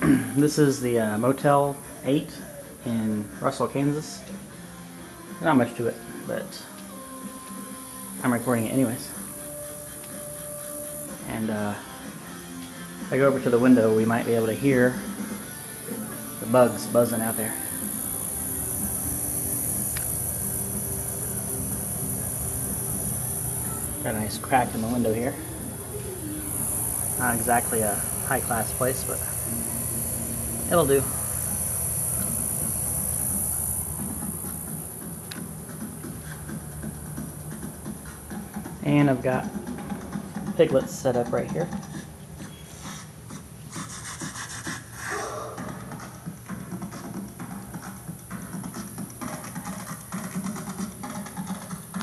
This is the Motel 8 in Russell, Kansas. Not much to it, but I'm recording it anyways. And if I go over to the window, we might be able to hear the bugs buzzing out there. Got a nice crack in the window here. Not exactly a high-class place, but it'll do. And I've got piglets set up right here.